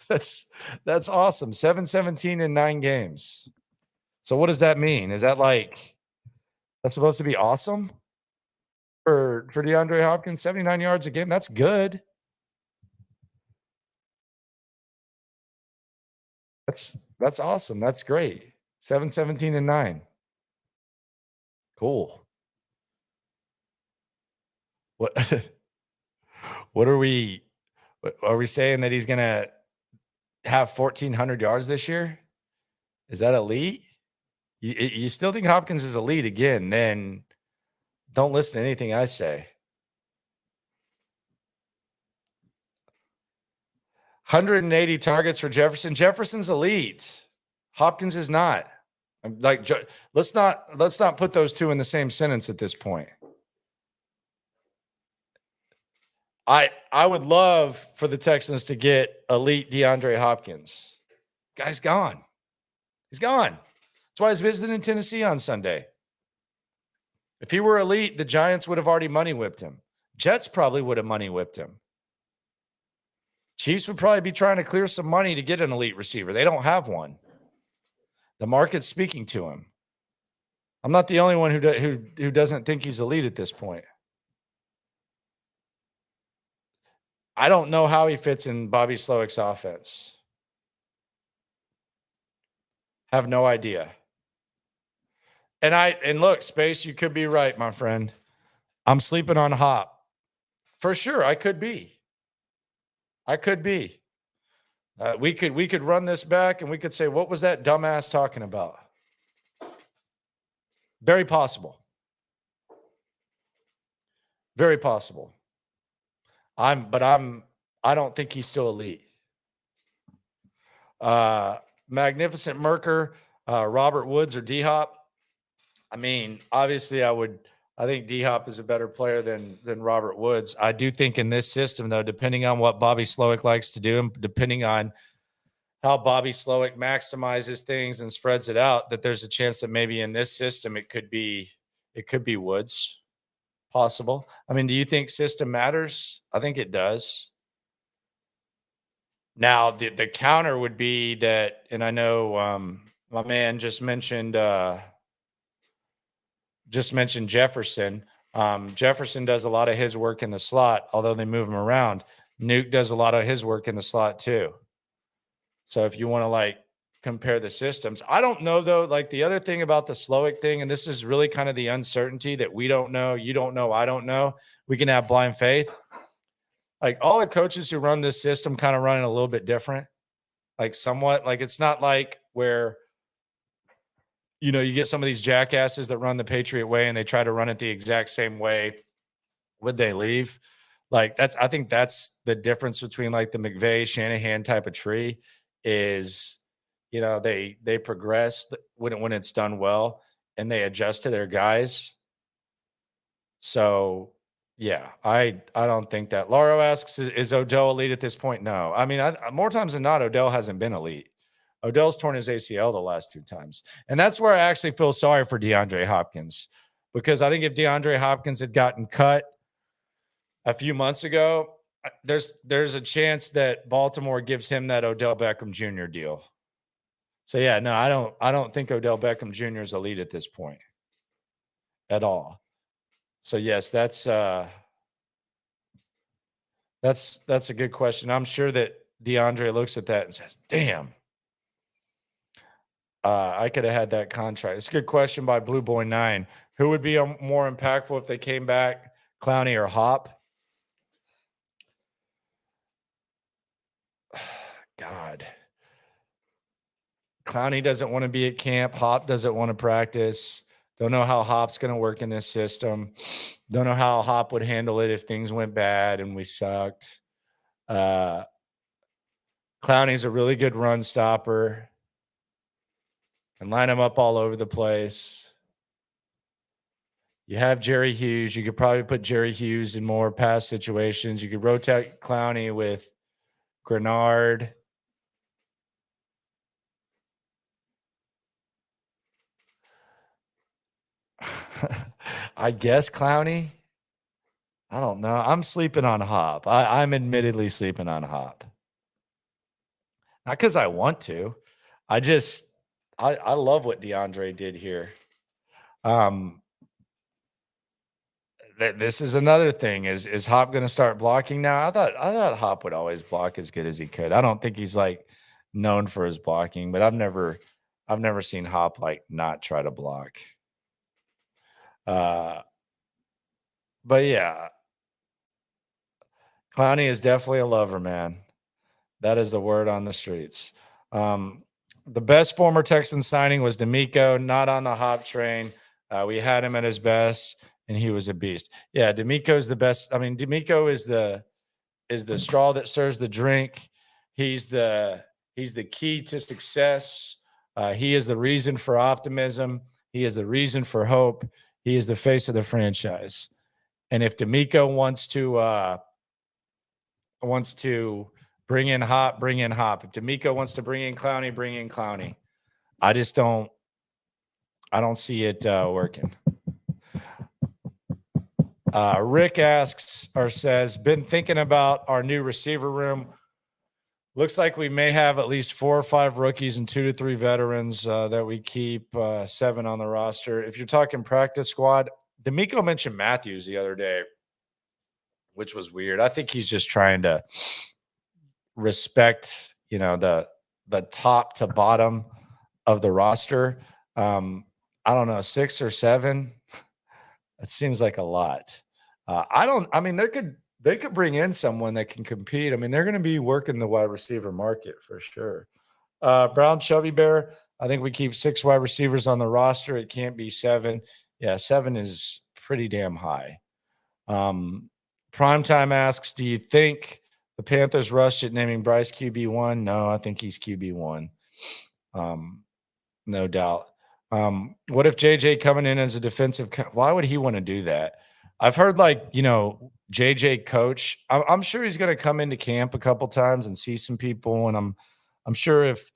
That's awesome. 717 in 9 games. So what does that mean? Is that like that's supposed to be awesome for DeAndre Hopkins? 79 yards a game. That's good. That's awesome. That's great. 7, 17, and 9. Cool. What what are we saying that he's gonna have 1,400 yards this year? Is that elite? You still think Hopkins is elite again? Then don't listen to anything I say. 180 targets for Jefferson. Jefferson's elite. Hopkins is not. I'm like, let's not put those two in the same sentence at this point. I would love for the Texans to get elite DeAndre Hopkins. Guy's gone. He's gone. That's why he's visiting Tennessee on Sunday. If he were elite, the Giants would have already money whipped him. Jets probably would have money whipped him. Chiefs would probably be trying to clear some money to get an elite receiver. They don't have one. The market's speaking to him. I'm not the only one who doesn't think he's elite at this point. I don't know how he fits in Bobby Slowick's offense. Have no idea. And look, Space, you could be right, my friend. I'm sleeping on Hop. For sure, I could be. We could run this back and we could say, what was that dumbass talking about? Very possible. Very possible. I don't think he's still elite. Magnificent Merker, Robert Woods or D-Hop. I mean, obviously I think D-Hop is a better player than Robert Woods. I do think in this system, though, depending on what Bobby Slowick likes to do and depending on how Bobby Slowick maximizes things and spreads it out, that there's a chance that maybe in this system it could be Woods. Possible. I mean, do you think system matters? I think it does. Now, the counter would be that, and I know my man just mentioned Jefferson. Jefferson does a lot of his work in the slot, although they move him around. Nuke does a lot of his work in the slot too. So if you want to like compare the systems, I don't know though. Like the other thing about the Slowick thing, and this is really kind of the uncertainty that we don't know, you don't know, I don't know. We can have blind faith. Like all the coaches who run this system kind of run it a little bit different. Like somewhat, like it's not like where, you know, you get some of these jackasses that run the Patriot way and they try to run it the exact same way. Would they leave? Like I think that's the difference between like the McVay Shanahan type of tree is, you know, they progress when it's done well and they adjust to their guys. So yeah, I don't think that. Lauro asks, is Odell elite at this point? No. I mean, more times than not, Odell hasn't been elite. Odell's torn his ACL the last 2 times. And that's where I actually feel sorry for DeAndre Hopkins, because I think if DeAndre Hopkins had gotten cut a few months ago, there's a chance that Baltimore gives him that Odell Beckham Jr. deal. So yeah, no, I don't think Odell Beckham Jr. is elite at this point at all. So yes, that's a good question. I'm sure that DeAndre looks at that and says, "Damn, I could have had that contract." It's a good question by Blue Boy 9. Who would be more impactful if they came back, Clowney or Hop? God. Clowney doesn't want to be at camp. Hop doesn't want to practice. Don't know how Hop's going to work in this system. Don't know how Hop would handle it if things went bad and we sucked. Clowney's a really good run stopper. Can line him up all over the place. You have Jerry Hughes. You could probably put Jerry Hughes in more pass situations. You could rotate Clowney with Grenard. I guess Clowney. I don't know. I'm sleeping on Hop. I'm admittedly sleeping on Hop. Not because I want to. I I love what DeAndre did here. This is another thing. Is Hop going to start blocking now? I thought Hop would always block as good as he could. I don't think he's like known for his blocking, but I've never seen Hop like not try to block. But yeah, Clowney is definitely a lover, man. That is the word on the streets. The best former Texan signing was D'Amico, not on the Hop train. We had him at his best, and he was a beast. Yeah, D'Amico's the best. I mean, D'Amico is the straw that stirs the drink. He's the key to success. He is the reason for optimism. He is the reason for hope. He is the face of the franchise. And if D'Amico wants to bring in Hop, bring in Hop. If D'Amico wants to bring in Clowney, bring in Clowney. I don't see it working. Rick asks or says, been thinking about our new receiver room. Looks like we may have at least 4 or 5 rookies and 2 to 3 veterans that we keep 7 on the roster. If you're talking practice squad, D'Amico mentioned Matthews the other day, which was weird. I think he's just trying to respect, the top to bottom of the roster. I don't know, 6 or 7. It seems like a lot. They could bring in someone that can compete. I mean, they're going to be working the wide receiver market for sure. Brown Chubby Bear, I think we keep 6 wide receivers on the roster. It can't be 7. Yeah, 7 is pretty damn high. Primetime asks, do you think the Panthers rushed at naming Bryce QB1? No, I think he's QB1. No doubt. What if JJ coming in as a defensive? Why would he want to do that? I've heard JJ coach. I'm sure he's going to come into camp a couple times and see some people. And I'm sure if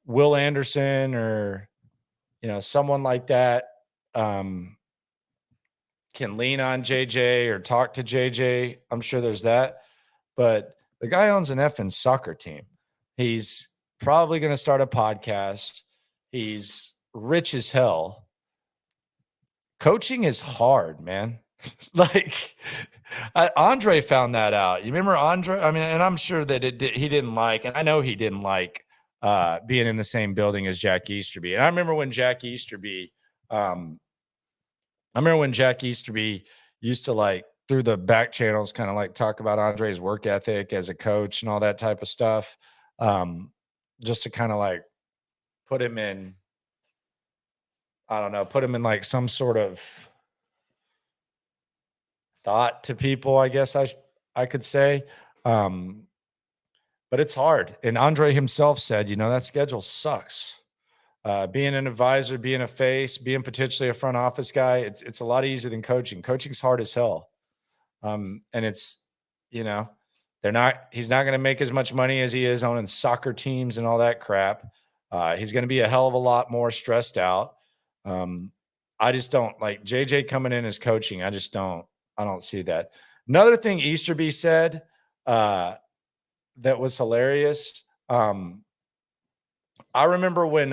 Will Anderson or, someone like that, can lean on JJ or talk to JJ. I'm sure there's that. But the guy owns an effing soccer team. He's probably going to start a podcast. He's rich as hell. Coaching is hard, man. Andre found that out. You remember Andre? I mean, and I'm sure that he didn't like, and I know he didn't like being in the same building as Jack Easterby. And I remember when Jack Easterby used to through the back channels kind of talk about Andre's work ethic as a coach and all that type of stuff. Just to kind of put him in, I don't know, put him in some sort of thought to people, I guess I could say. But it's hard. And Andre himself said, that schedule sucks. Being an advisor, being a face, being potentially a front office guy, it's a lot easier than coaching. Coaching's hard as hell. And it's, he's not going to make as much money as he is owning soccer teams and all that crap. He's going to be a hell of a lot more stressed out. I just don't like JJ coming in as coaching. I don't see that. Another thing Easterby said that was hilarious. I remember when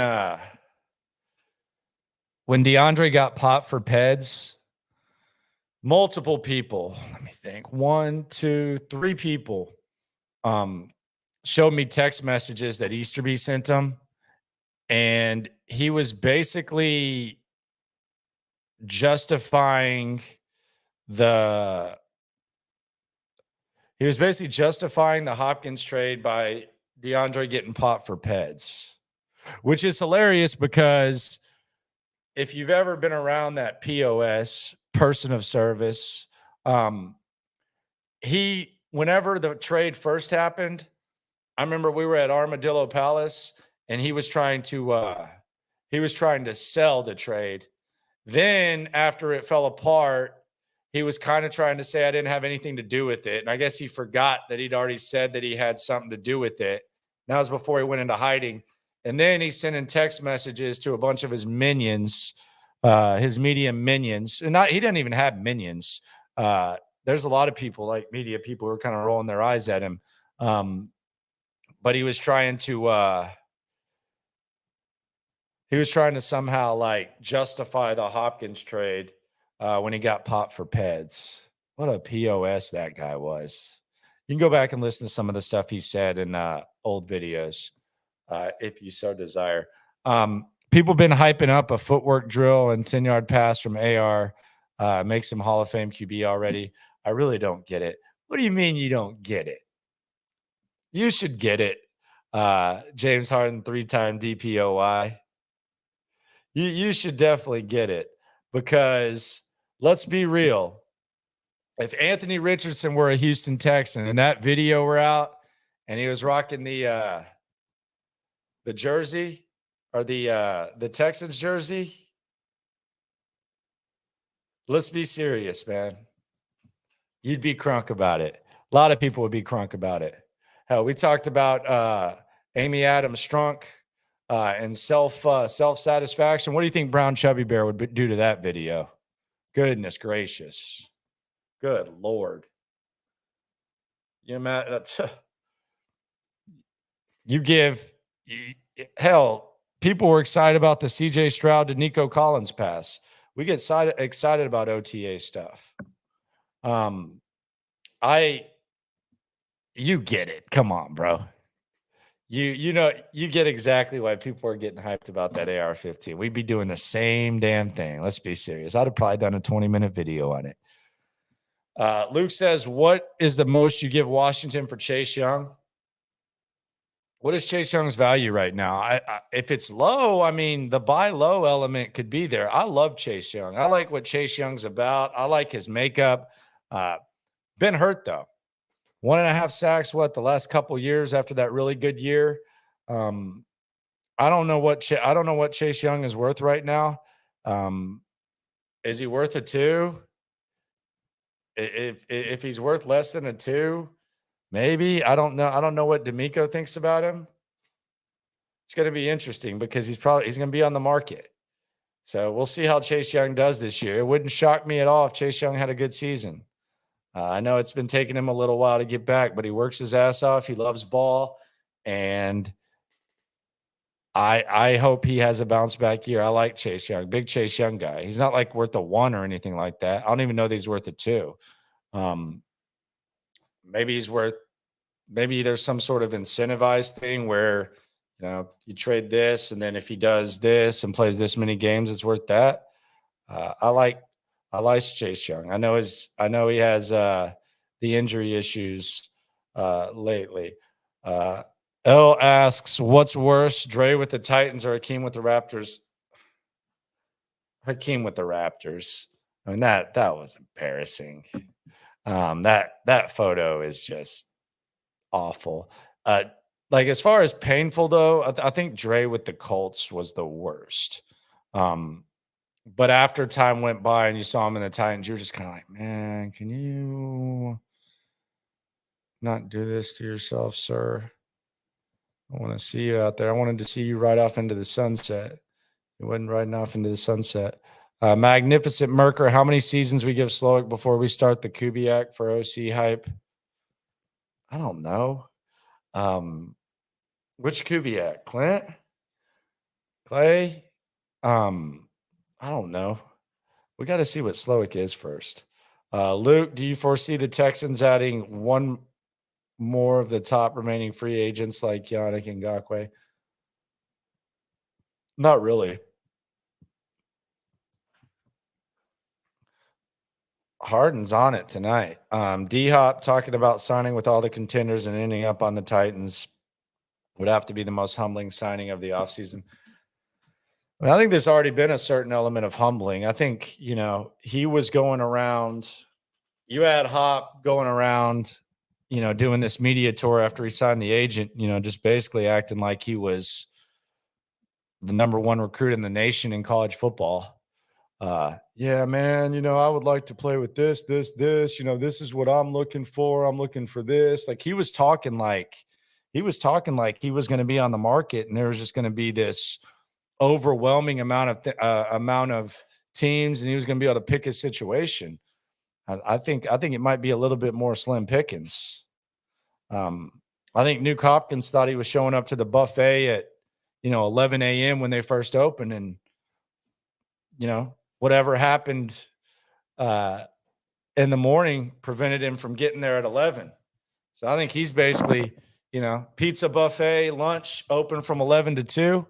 DeAndre got popped for peds, multiple people, let me think, 1, 2, 3 people showed me text messages that Easterby sent him. And he was basically justifying the Hopkins trade by DeAndre getting popped for peds, which is hilarious because if you've ever been around that POS, person of service, whenever the trade first happened, I remember we were at Armadillo Palace and he was trying to sell the trade. Then after it fell apart, he was kind of trying to say I didn't have anything to do with it. And I guess he forgot that he'd already said that he had something to do with it. That was before he went into hiding. And then he's sending text messages to a bunch of his minions, his media minions. And he didn't even have minions. There's a lot of people, media people, who are kind of rolling their eyes at him. But he was trying to He was trying to somehow like justify the Hopkins trade when he got popped for Peds. What a POS that guy was. You can go back and listen to some of the stuff he said in old videos if you so desire. People been hyping up a footwork drill and 10-yard pass from AR. Makes him Hall of Fame QB already. I really don't get it. What do you mean you don't get it? You should get it. James Harden, 3-time DPOY. You should definitely get it because let's be real. If Anthony Richardson were a Houston Texan and that video were out and he was rocking the jersey or the Texans jersey, let's be serious, man. You'd be crunk about it. A lot of people would be crunk about it. Hell, we talked about Amy Adams Strunk and self-satisfaction. What do you think Brown Chubby Bear would do to that video? Goodness gracious. Good Lord. Hell, people were excited about the CJ Stroud to Nico Collins pass. We get excited about OTA stuff. You get it. Come on, bro. You get exactly why people are getting hyped about that AR-15. We'd be doing the same damn thing. Let's be serious. I'd have probably done a 20-minute video on it. Luke says, what is the most you give Washington for Chase Young? What is Chase Young's value right now? If it's low, I mean, the buy low element could be there. I love Chase Young. I like what Chase Young's about. I like his makeup. Been hurt, though. 1.5 sacks, the last couple years after that really good year. I don't know what Chase Young is worth right now. Is he worth a 2? If he's worth less than a 2, maybe. I don't know. I don't know what D'Amico thinks about him. It's going to be interesting because he's going to be on the market. So we'll see how Chase Young does this year. It wouldn't shock me at all if Chase Young had a good season. I know it's been taking him a little while to get back, but he works his ass off. He loves ball, and I hope he has a bounce back year. I like Chase Young, big Chase Young guy. He's not like worth a 1 or anything like that. I don't even know that he's worth a 2. Maybe there's some sort of incentivized thing where, you trade this, and then if he does this and plays this many games, it's worth that. I like Chase Young. I know he has the injury issues lately. L asks, what's worse, Dre with the Titans or Hakeem with the Raptors? Hakeem with the Raptors. I mean, that was embarrassing. That photo is just awful. Like, as far as painful, though, I think Dre with the Colts was the worst. But after time went by and you saw him in the Titans, you were just kind of like, man, can you not do this to yourself, sir? I want to see you out there. I wanted to see you ride off into the sunset. You wasn't riding off into the sunset. Magnificent Merker, how many seasons we give Slowick before we start the Kubiak for OC hype? I don't know. Which Kubiak? Clint? Clay? I don't know. We got to see what Slowick is first. Luke, do you foresee the Texans adding one more of the top remaining free agents like Yannick Ngakoue? Not really. Harden's on it tonight. D-Hop talking about signing with all the contenders and ending up on the Titans would have to be the most humbling signing of the offseason. I think there's already been a certain element of humbling. I think, he was going around. You had Hop going around, doing this media tour after he signed the agent, just basically acting like he was the number 1 recruit in the nation in college football. Yeah, man, I would like to play with this. This is what I'm looking for. I'm looking for this. Like, he was talking like he was going to be on the market, and there was just going to be this overwhelming amount of teams, and he was going to be able to pick his situation. I think it might be a little bit more slim pickings. I think Nuke Hopkins thought he was showing up to the buffet at 11 a.m. when they first opened, and whatever happened in the morning prevented him from getting there at 11. So I think he's basically, pizza buffet, lunch open from 11 to 2.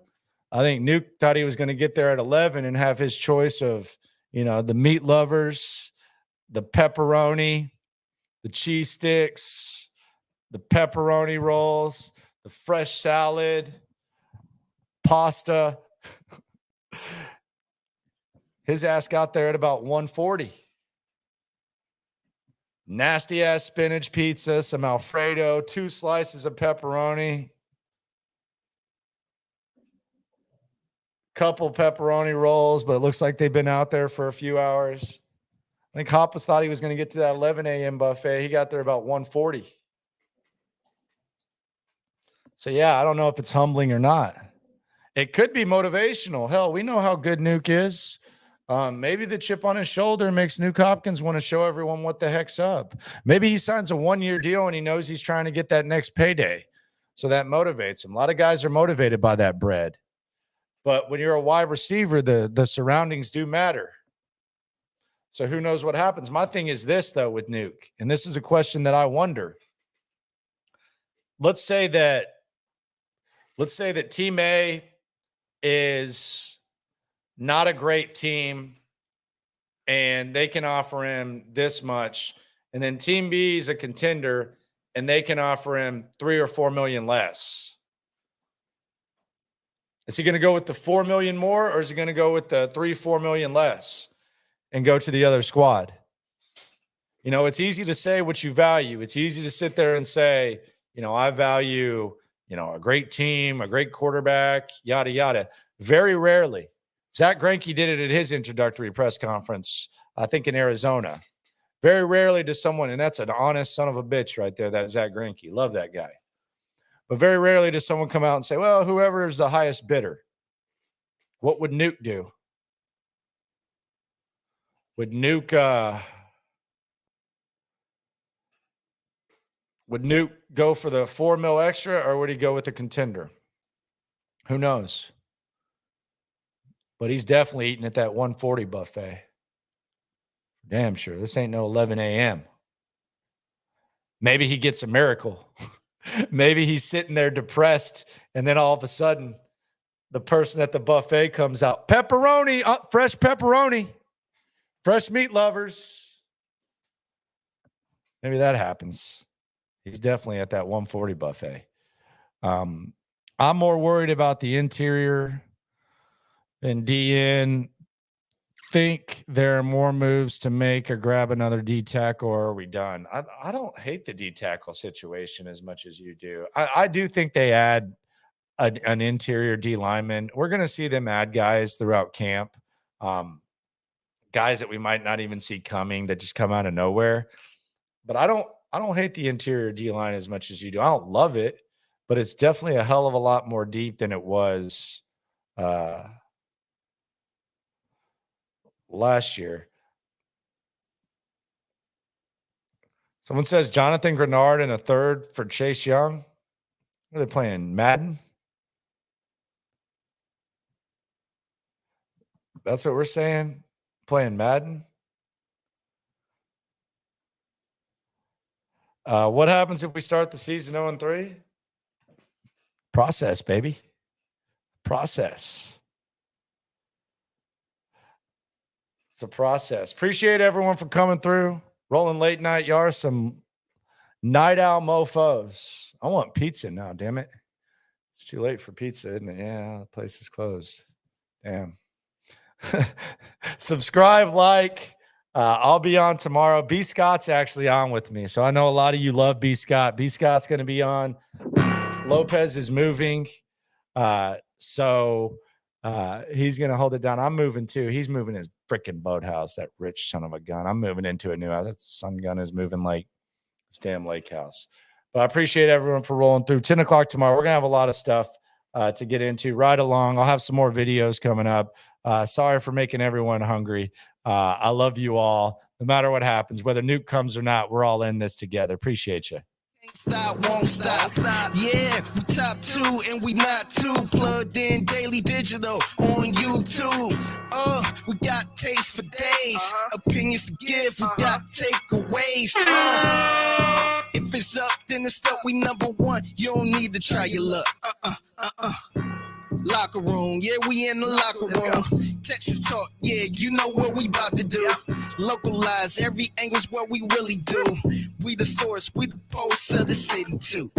I think Nuke thought he was going to get there at 11 and have his choice of, the meat lovers, the pepperoni, the cheese sticks, the pepperoni rolls, the fresh salad, pasta. His ass got there at about 1:40. Nasty ass spinach pizza, some Alfredo, 2 slices of pepperoni, couple pepperoni rolls, but it looks like they've been out there for a few hours. I think Hoppus thought he was going to get to that 11 a.m. buffet. He got there about 1:40. So, yeah, I don't know if it's humbling or not. It could be motivational. Hell, we know how good Nuke is. Maybe the chip on his shoulder makes Nuke Hopkins want to show everyone what the heck's up. Maybe he signs a 1-year deal and he knows he's trying to get that next payday. So that motivates him. A lot of guys are motivated by that bread. But when you're a wide receiver, the surroundings do matter. So who knows what happens? My thing is this, though, with Nuke, and this is a question that I wonder. Let's say that Team A is not a great team and they can offer him this much, and then Team B is a contender and they can offer him $3 or $4 million less. Is he going to go with the $4 million more, or is he going to go with the $3-4 million less and go to the other squad? It's easy to say what you value. It's easy to sit there and say, I value, a great team, a great quarterback, yada, yada. Very rarely. Zach Greinke did it at his introductory press conference, I think in Arizona. Very rarely does someone, and that's an honest son of a bitch right there, that Zach Greinke. Love that guy. But very rarely does someone come out and say, well, whoever is the highest bidder. What would Nuke do? Would Nuke go for the $4 million extra, or would he go with a contender? Who knows? But he's definitely eating at that 140 buffet. Damn sure. This ain't no 11 a.m. Maybe he gets a miracle. Maybe he's sitting there depressed, and then all of a sudden the person at the buffet comes out. Pepperoni, fresh pepperoni, fresh meat lovers. Maybe that happens. He's definitely at that 140 buffet. I'm more worried about the interior and DN. Think there are more moves to make or grab another D tackle, or are we done? I don't hate the D tackle situation as much as you do. I do think they add an interior D lineman. We're going to see them add guys throughout camp, guys that we might not even see coming that just come out of nowhere. But I don't hate the interior D line as much as you do. I don't love it, but it's definitely a hell of a lot more deep than it was last year. Someone says Jonathan Grenard and a third for Chase Young. Are they playing Madden? That's what we're saying? Playing Madden? What happens if we start the season 0-3? Process, baby. Process. It's a process. Appreciate everyone for coming through. Rolling late night yards, some night owl mofos. I want pizza now, damn it. It's too late for pizza, isn't it? Yeah, the place is closed. Damn. Subscribe, like. I'll be on tomorrow. B. Scott's actually on with me. So I know a lot of you love B. Scott. B. Scott's going to be on. Lopez is moving. So he's going to hold it down. I'm moving too. He's moving his freaking boathouse, that rich son of a gun. I'm moving into a new house. That son gun is moving like this damn lake house. But I appreciate everyone for rolling through. 10 o'clock tomorrow. We're going to have a lot of stuff to get into right along. I'll have some more videos coming up. Sorry for making everyone hungry. I love you all. No matter what happens, whether Nuke comes or not, we're all in this together. Appreciate you. Can't stop, won't stop. Yeah, we top 2 and we not too plugged in daily digital on YouTube. We got taste for days, opinions to give, we got takeaways. If it's up, then it's up. We number 1. You don't need to try your luck. Locker room, yeah, we in the locker room. Texas talk, yeah, you know what we about to do. Localize, every angle's what we really do. We the source, we the pulse of the city too.